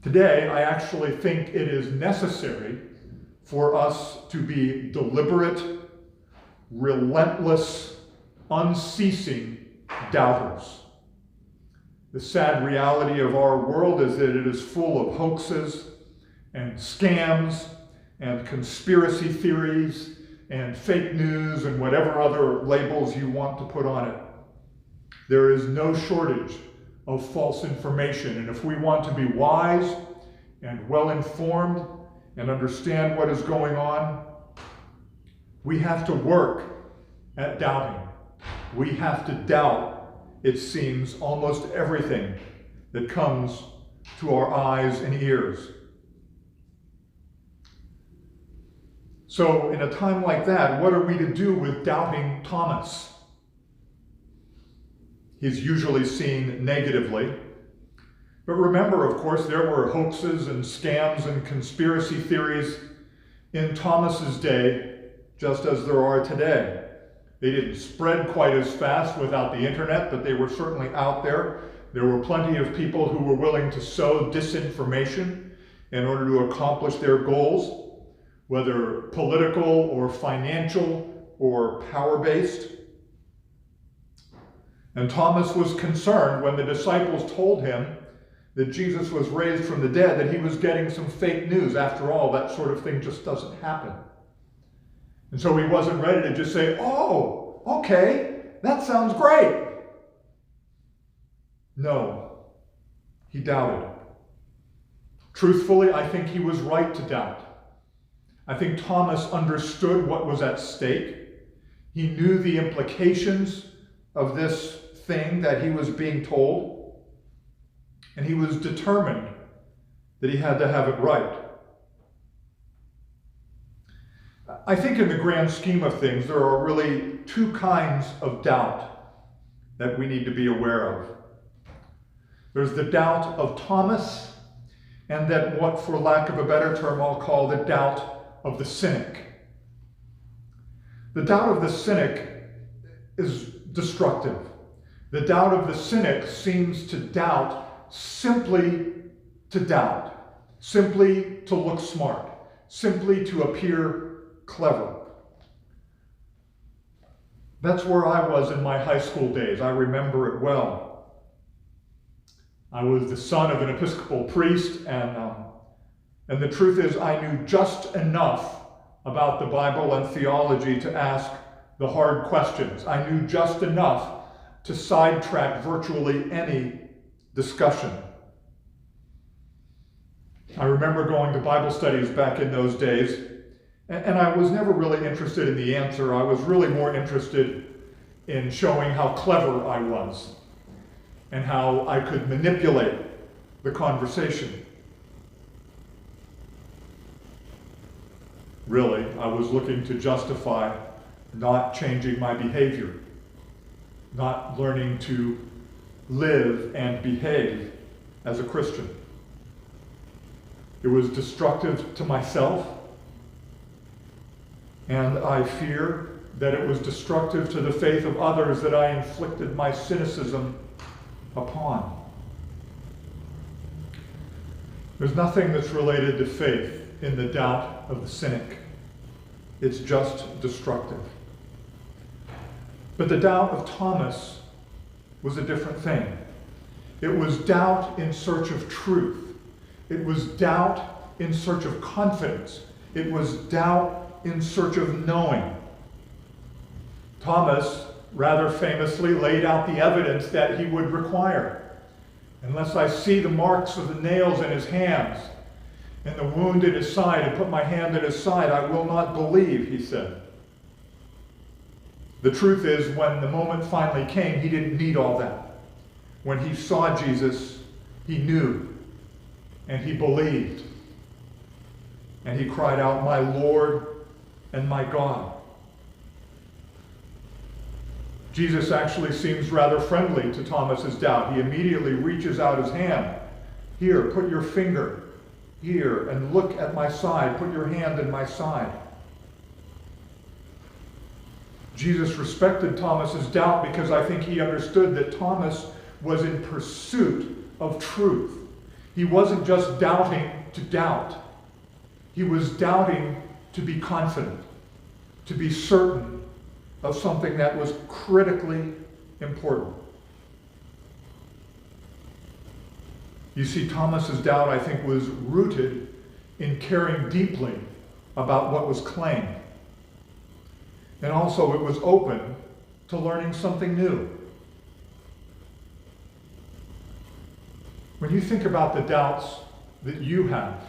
Today, I actually think it is necessary for us to be deliberate, relentless, unceasing doubters. The sad reality of our world is that it is full of hoaxes and scams and conspiracy theories and fake news and whatever other labels you want to put on it. There is no shortage of false information, and if we want to be wise and well-informed and understand what is going on, we have to work at doubting. We have to doubt, it seems, almost everything that comes to our eyes and ears. So in a time like that, what are we to do with doubting Thomas? He's usually seen negatively. But remember, of course, there were hoaxes and scams and conspiracy theories in Thomas's day, just as there are today. They didn't spread quite as fast without the internet, but they were certainly out there. There were plenty of people who were willing to sow disinformation in order to accomplish their goals, whether political or financial or power-based. And Thomas was concerned when the disciples told him that Jesus was raised from the dead, that he was getting some fake news. After all, that sort of thing just doesn't happen. And so he wasn't ready to just say, "Oh, okay, that sounds great." No, he doubted. Truthfully, I think he was right to doubt. I think Thomas understood what was at stake. He knew the implications of this thing that he was being told, and he was determined that he had to have it right. I think in the grand scheme of things, there are really two kinds of doubt that we need to be aware of. There's the doubt of Thomas, and then what, for lack of a better term, I'll call the doubt of the cynic. The doubt of the cynic is destructive. The doubt of the cynic seems to doubt simply to doubt, simply to look smart, simply to appear clever. That's where I was in my high school days. I remember it well. I was the son of an Episcopal priest, and the truth is I knew just enough about the Bible and theology to ask the hard questions. I knew just enough to sidetrack virtually any discussion. I remember going to Bible studies back in those days, and I was never really interested in the answer. I was really more interested in showing how clever I was and how I could manipulate the conversation. Really, I was looking to justify not changing my behavior, not learning to live and behave as a Christian. It was destructive to myself, and I fear that it was destructive to the faith of others that I inflicted my cynicism upon. There's nothing that's related to faith in the doubt of the cynic. It's just destructive. But the doubt of Thomas was a different thing. It was doubt in search of truth. It was doubt in search of confidence. It was doubt in search of knowing. Thomas rather famously laid out the evidence that he would require. Unless I see the marks of the nails in his hands and the wound in his side, and put my hand in his side, I will not believe, he said. The truth is, when the moment finally came, he didn't need all that. When he saw Jesus, he knew, and he believed. And he cried out, "My Lord and my God." Jesus actually seems rather friendly to Thomas's doubt. He immediately reaches out his hand. "Here, put your finger here and look at my side. Put your hand in my side." Jesus respected Thomas's doubt because I think he understood that Thomas was in pursuit of truth. He wasn't just doubting to doubt. He was doubting to be confident, to be certain of something that was critically important. You see, Thomas's doubt, I think, was rooted in caring deeply about what was claimed. And also it was open to learning something new. When you think about the doubts that you have,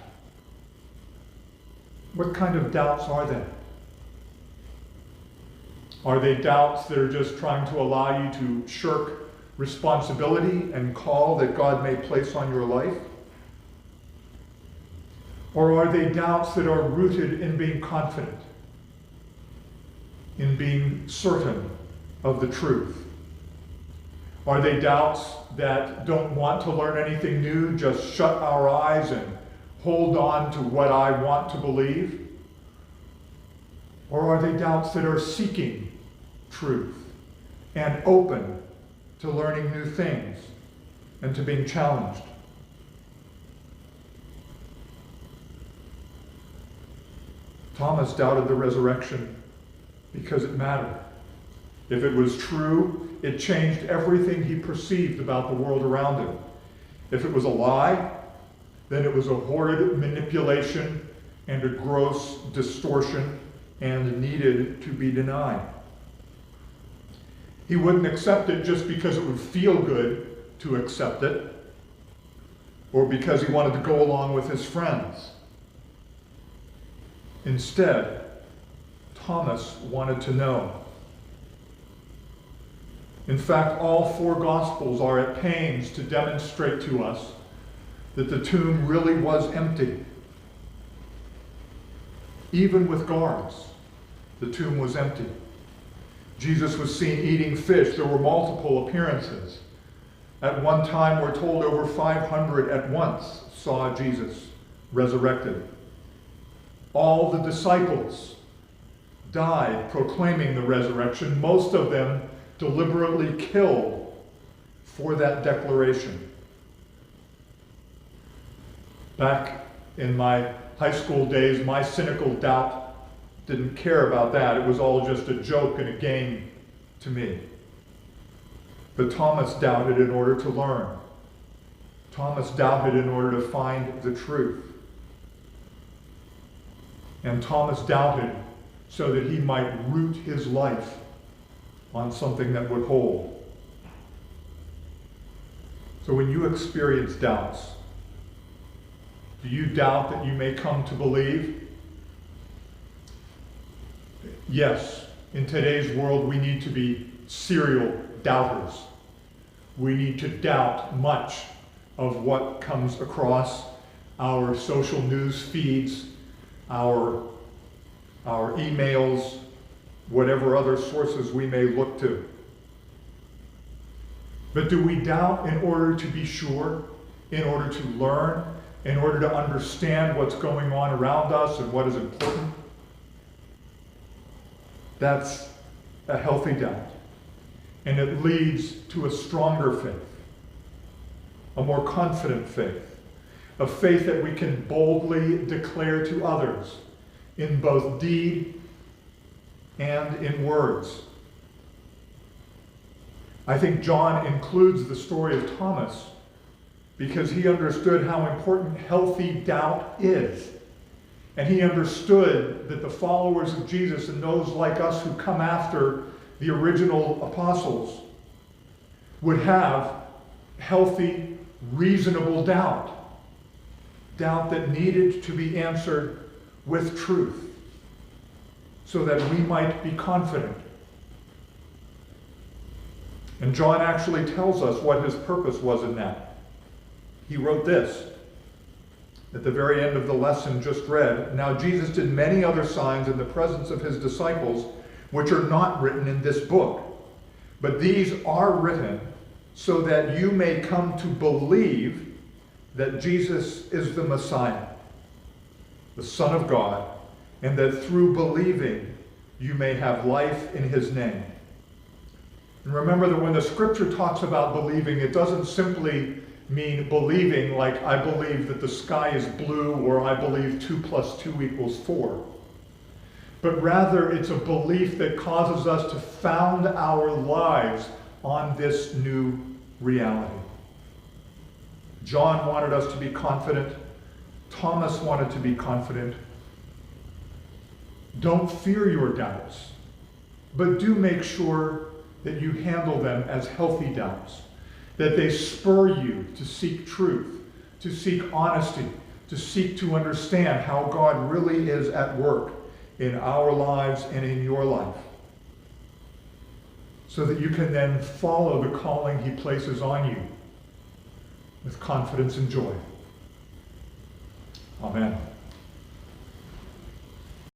what kind of doubts are they? Are they doubts that are just trying to allow you to shirk responsibility and call that God may place on your life? Or are they doubts that are rooted in being confident, in being certain of the truth? Are they doubts that don't want to learn anything new, just shut our eyes and hold on to what I want to believe? Or are they doubts that are seeking truth and open to learning new things and to being challenged? Thomas doubted the resurrection because it mattered. If it was true, it changed everything he perceived about the world around him. If it was a lie, then it was a horrid manipulation and a gross distortion and needed to be denied. He wouldn't accept it just because it would feel good to accept it, or because he wanted to go along with his friends. Instead, Thomas wanted to know. In fact, all four Gospels are at pains to demonstrate to us that the tomb really was empty. Even with guards, the tomb was empty. Jesus was seen eating fish. There were multiple appearances. At one time, we're told over 500 at once saw Jesus resurrected. All the disciples died proclaiming the resurrection, most of them deliberately killed for that declaration. Back in my high school days, my cynical doubt didn't care about that. It was all just a joke and a game to me. But Thomas doubted in order to learn. Thomas doubted in order to find the truth. And Thomas doubted so that he might root his life on something that would hold. So when you experience doubts, do you doubt that you may come to believe? Yes, in today's world we need to be serial doubters. We need to doubt much of what comes across our social news feeds, our emails, whatever other sources we may look to. But do we doubt in order to be sure, in order to learn, in order to understand what's going on around us and what is important? That's a healthy doubt. And it leads to a stronger faith, a more confident faith, a faith that we can boldly declare to others in both deed and in words. I think John includes the story of Thomas because he understood how important healthy doubt is. And he understood that the followers of Jesus and those like us who come after the original apostles would have healthy, reasonable doubt. Doubt that needed to be answered with truth so that we might be confident. And John actually tells us what his purpose was in that. He wrote this at the very end of the lesson just read. Now Jesus did many other signs in the presence of his disciples, which are not written in this book. But these are written so that you may come to believe that Jesus is the Messiah, the Son of God, and that through believing you may have life in his name. And remember that when the scripture talks about believing, it doesn't simply mean believing like I believe that the sky is blue or I believe 2 + 2 = 4. But rather it's a belief that causes us to found our lives on this new reality. John wanted us to be confident. Thomas wanted to be confident. Don't fear your doubts, but do make sure that you handle them as healthy doubts, that they spur you to seek truth, to seek honesty, to seek to understand how God really is at work in our lives and in your life, so that you can then follow the calling he places on you with confidence and joy. Amen.